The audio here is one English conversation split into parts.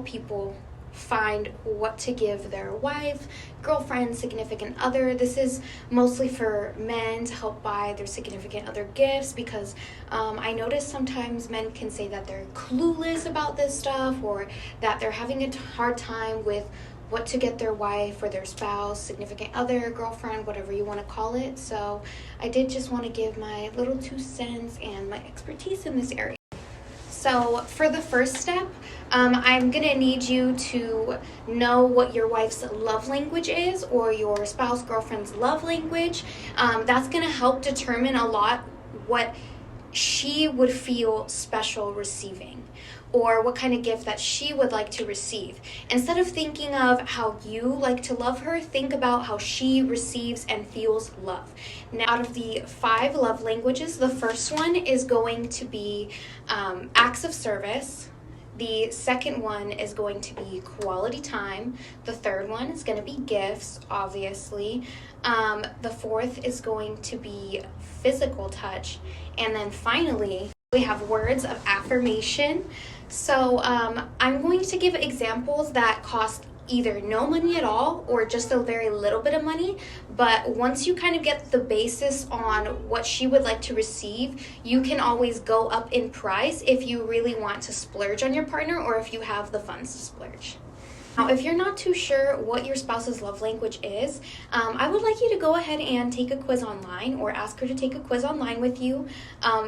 people find what to give their wife, girlfriend, significant other. This is mostly for men to help buy their significant other gifts because I notice sometimes men can say that they're clueless about this stuff or that they're having a hard time with what to get their wife or their spouse, significant other, girlfriend, whatever you want to call it. So I did just want to give my little 2 cents and my expertise in this area. So for the first step, I'm gonna need you to know what your wife's love language is or your spouse, girlfriend's love language. That's gonna help determine a lot what she would feel special receiving or what kind of gift that she would like to receive. Instead of thinking of how you like to love her, think about how she receives and feels love. Now, out of the 5 love languages, the first one is going to be acts of service. The second one is going to be quality time. The third one is going to be gifts, obviously. The fourth is going to be physical touch. And then finally, we have words of affirmation. So I'm going to give examples that cost either no money at all or just a very little bit of money. But once you kind of get the basis on what she would like to receive, you can always go up in price if you really want to splurge on your partner or if you have the funds to splurge. Now, if you're not too sure what your spouse's love language is, I would like you to go ahead and take a quiz online or ask her to take a quiz online with you.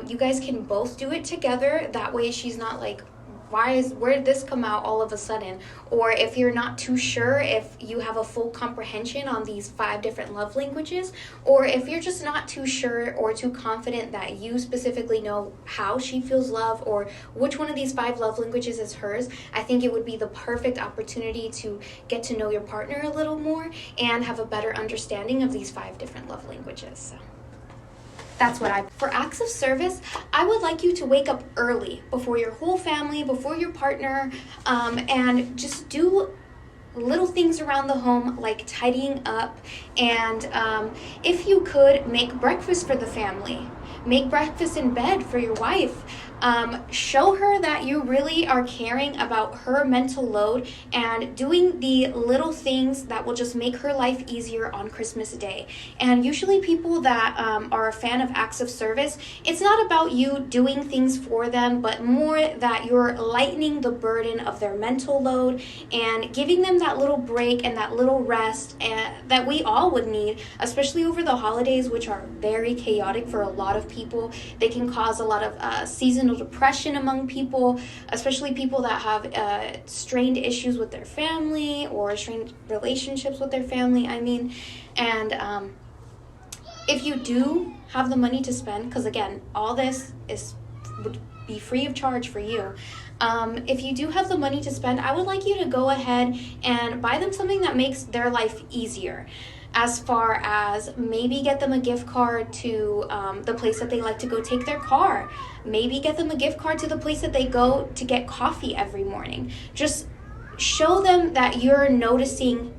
You guys can both do it together. That way she's not like, where did this come out all of a sudden? Or if you're not too sure if you have a full comprehension on these 5 different love languages, or if you're just not too sure or too confident that you specifically know how she feels love or which one of these 5 love languages is hers, I think it would be the perfect opportunity to get to know your partner a little more and have a better understanding of these 5 different love languages. So that's for acts of service, I would like you to wake up early before your whole family, before your partner, and just do little things around the home like tidying up. And if you could, make breakfast for the family. Make breakfast in bed for your wife. Show her that you really are caring about her mental load and doing the little things that will just make her life easier on Christmas Day. And usually people that are a fan of acts of service, it's not about you doing things for them, but more that you're lightening the burden of their mental load and giving them that little break and that little rest that we all would need, especially over the holidays, which are very chaotic for a lot of people. They can cause a lot of seasonal depression among people, especially people that have strained issues with their family or strained relationships with their family, and if you do have the money to spend, because again, all this would be free of charge for you. If you do have the money to spend, I would like you to go ahead and buy them something that makes their life easier. As far as maybe get them a gift card to the place that they like to go take their car. Maybe get them a gift card to the place that they go to get coffee every morning. Just show them that you're noticing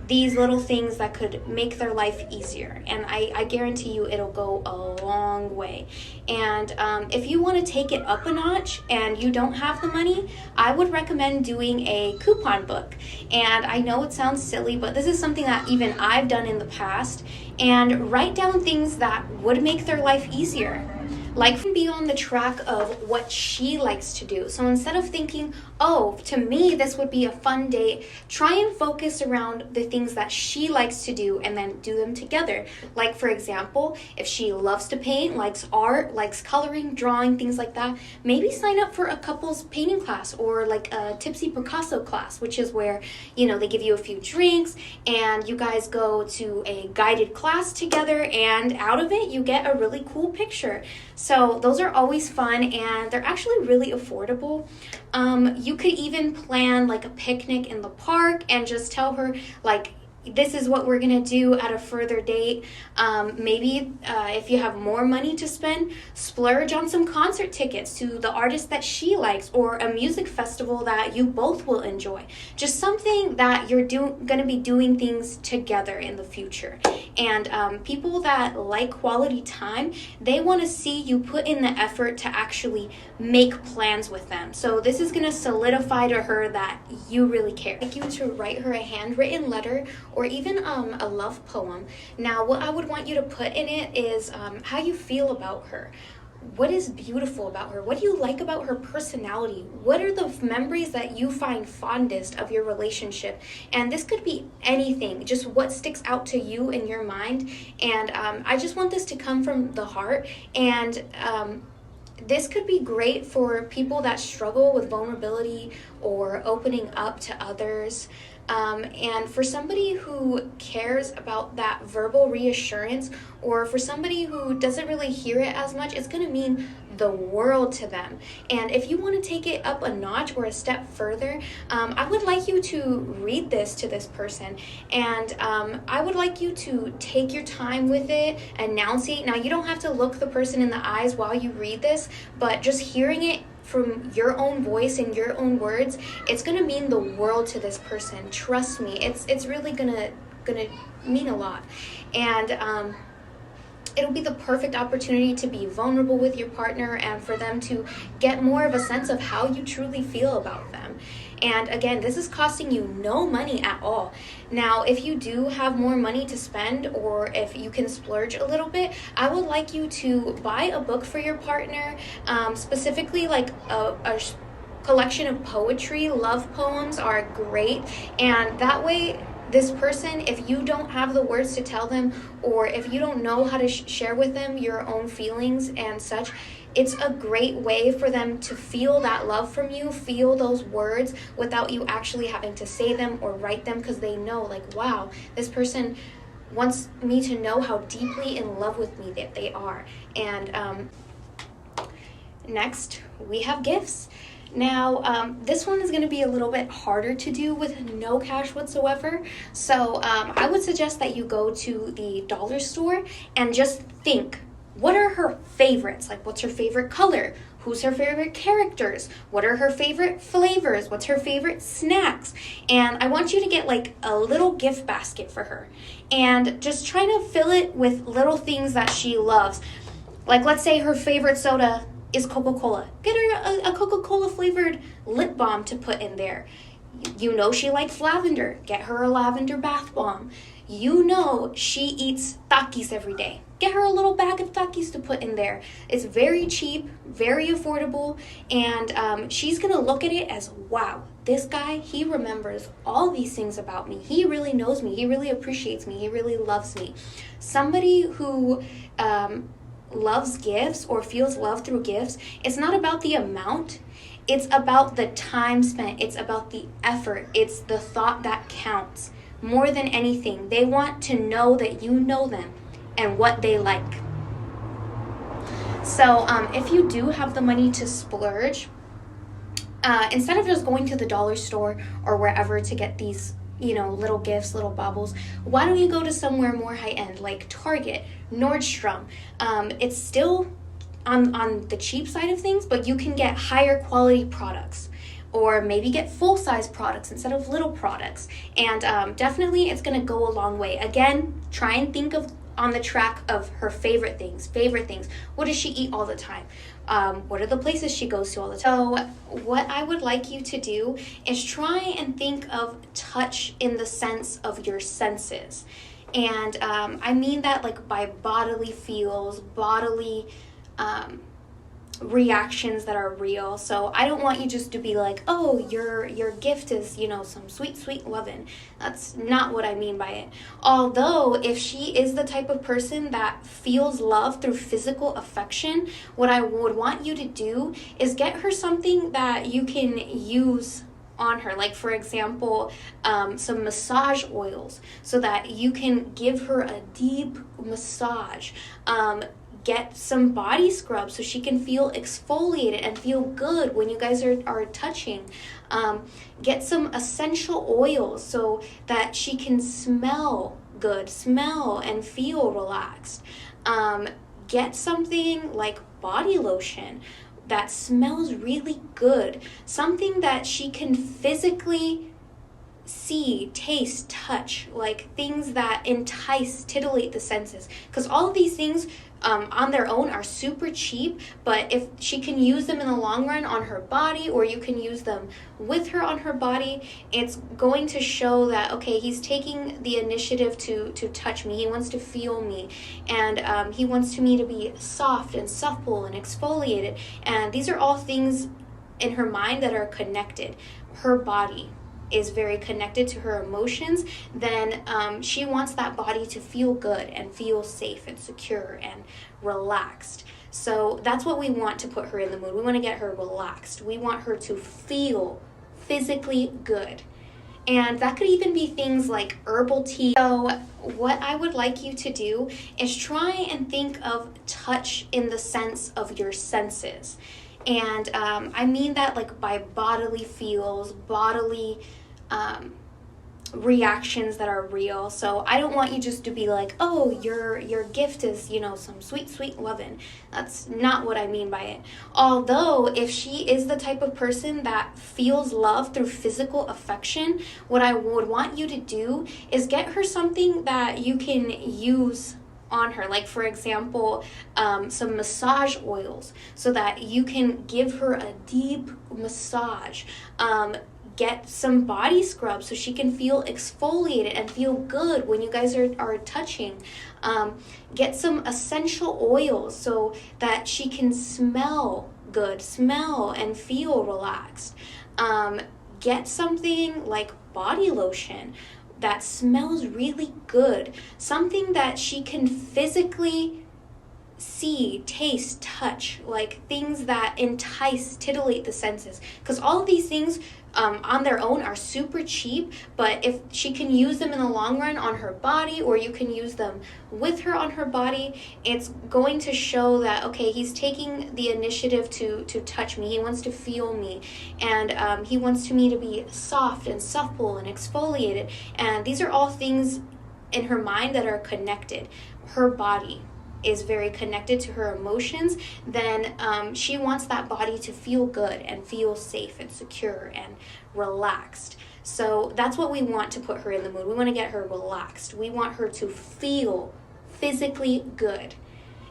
these little things that could make their life easier. And I guarantee you it'll go a long way. And if you want to take it up a notch and you don't have the money, I would recommend doing a coupon book. And I know it sounds silly, but this is something that even I've done in the past. And write down things that would make their life easier. Like, be on the track of what she likes to do. So instead of thinking, oh, to me this would be a fun date, try and focus around the things that she likes to do and then do them together. Like, for example, if she loves to paint, likes art, likes coloring, drawing, things like that, maybe sign up for a couple's painting class or like a Tipsy Picasso class, which is where, they give you a few drinks and you guys go to a guided class together, and out of it you get a really cool picture. So those are always fun, and they're actually really affordable. You could even plan like a picnic in the park and just tell her, like, this is what we're gonna do at a further date. Maybe if you have more money to spend, splurge on some concert tickets to the artist that she likes, or a music festival that you both will enjoy. Just something that you're gonna be doing things together in the future. And people that like quality time, they want to see you put in the effort to actually make plans with them. So this is gonna solidify to her that you really care. I'd like you to write her a handwritten letter, or even a love poem. Now, what I would want you to put in it is how you feel about her. What is beautiful about her? What do you like about her personality? What are the memories that you find fondest of your relationship? And this could be anything, just what sticks out to you in your mind. And I just want this to come from the heart. And this could be great for people that struggle with vulnerability or opening up to others. And for somebody who cares about that verbal reassurance, or for somebody who doesn't really hear it as much, it's going to mean the world to them. And if you want to take it up a notch or a step further, I would like you to read this to this person. And I would like you to take your time with it, enunciate. Now, you don't have to look the person in the eyes while you read this, but just hearing it from your own voice and your own words, it's gonna mean the world to this person. Trust me, it's really gonna mean a lot. And it'll be the perfect opportunity to be vulnerable with your partner and for them to get more of a sense of how you truly feel about them. And again, this is costing you no money at all. Now, if you do have more money to spend, or if you can splurge a little bit, I would like you to buy a book for your partner, specifically like a collection of poetry. Love poems are great, and that way this person, if you don't have the words to tell them, or if you don't know how to share with them your own feelings and such, it's a great way for them to feel that love from you, feel those words without you actually having to say them or write them, because they know, like, wow, this person wants me to know how deeply in love with me that they are. And next, we have gifts. Now, this one is going to be a little bit harder to do with no cash whatsoever. So I would suggest that you go to the dollar store and just think, what are her favorites? Like, what's her favorite color? Who's her favorite characters? What are her favorite flavors? What's her favorite snacks? And I want you to get like a little gift basket for her and just try to fill it with little things that she loves. Like, let's say her favorite soda is Coca-Cola. Get her a Coca-Cola flavored lip balm to put in there. You know she likes lavender. Get her a lavender bath bomb. You know she eats Takis every day. Get her a little bag of Takis to put in there. It's very cheap, very affordable, and she's going to look at it as, wow, this guy, he remembers all these things about me. He really knows me. He really appreciates me. He really loves me. Somebody who loves gifts or feels love through gifts, it's not about the amount. It's about the time spent. It's about the effort. It's the thought that counts. More than anything, they want to know that you know them and what they like. So if you do have the money to splurge, instead of just going to the dollar store or wherever to get these, little gifts, little baubles, why don't you go to somewhere more high-end like Target, Nordstrom? It's still on the cheap side of things, but you can get higher quality products. Or maybe get full-size products instead of little products. And definitely it's going to go a long way. Again, try and think of on the track of her favorite things. What does she eat all the time? What are the places she goes to all the time? So what I would like you to do is try and think of touch in the sense of your senses. And I mean that like by bodily feels, bodily reactions that are real. So I don't want you just to be like, oh, your gift is, some sweet lovin'. That's not what I mean by it. Although if she is the type of person that feels love through physical affection, what I would want you to do is get her something that you can use on her, like for example some massage oils, so that you can give her a deep massage. get some body scrub so she can feel exfoliated and feel good when you guys are touching. Get some essential oils so that she can smell good, smell and feel relaxed. Get something like body lotion that smells really good, something that she can physically see, taste, touch, like things that entice, titillate the senses. Because all of these things on their own are super cheap, but if she can use them in the long run on her body, or you can use them with her on her body, it's going to show that, okay, he's taking the initiative to touch me. He wants to feel me, and he wants me to be soft and supple and exfoliated. And these are all things in her mind that are connected. Her body is very connected to her emotions. Then she wants that body to feel good and feel safe and secure and relaxed. So that's what we want to put her in the mood. We want to get her relaxed. We want her to feel physically good. And that could even be things like herbal tea. So what I would like you to do is try and think of touch in the sense of your senses. And I mean that like by bodily feels, bodily reactions that are real. So I don't want you just to be like, oh, your gift is, some sweet lovin'. That's not what I mean by it. Although if she is the type of person that feels love through physical affection, what I would want you to do is get her something that you can use on her, like for example some massage oils, so that you can give her a deep massage. Get some body scrub so she can feel exfoliated and feel good when you guys are touching. Get some essential oils so that she can smell good, smell and feel relaxed. Get something like body lotion that smells really good, something that she can physically see, taste, touch, like things that entice, titillate the senses. Because all of these things on their own are super cheap, but if she can use them in the long run on her body, or you can use them with her on her body, it's going to show that, okay, he's taking the initiative to touch me. He wants to feel me, and he wants me to be soft and supple and exfoliated. And these are all things in her mind that are connected. Her body is very connected to her emotions. Then she wants that body to feel good and feel safe and secure and relaxed. So that's what we want to put her in the mood. We want to get her relaxed. We want her to feel physically good.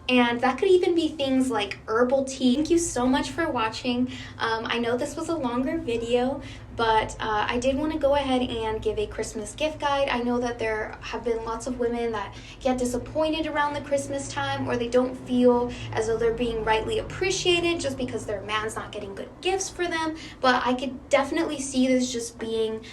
And that could even be things like herbal tea. Thank you so much for watching. I know this was a longer video, but I did want to go ahead and give a Christmas gift guide. I know that there have been lots of women that get disappointed around the Christmas time, or they don't feel as though they're being rightly appreciated just because their man's not getting good gifts for them. But I could definitely see this just being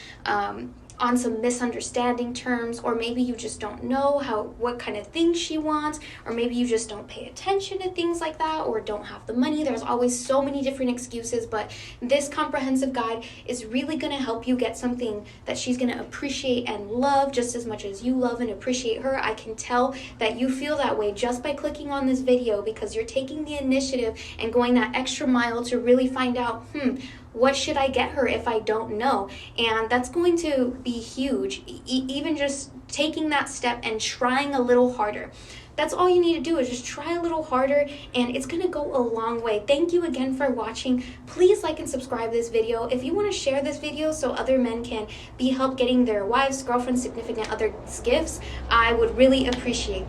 on some misunderstanding terms, or maybe you just don't know what kind of things she wants, or maybe you just don't pay attention to things like that, or don't have the money. There's always so many different excuses, but this comprehensive guide is really going to help you get something that she's going to appreciate and love just as much as you love and appreciate her. I can tell that you feel that way just by clicking on this video, because you're taking the initiative and going that extra mile to really find out, what should I get her if I don't know? And that's going to be huge. Even just taking that step and trying a little harder. That's all you need to do, is just try a little harder, and it's going to go a long way. Thank you again for watching. Please like and subscribe this video. If you want to share this video so other men can be helped getting their wives, girlfriends, significant others gifts, I would really appreciate that.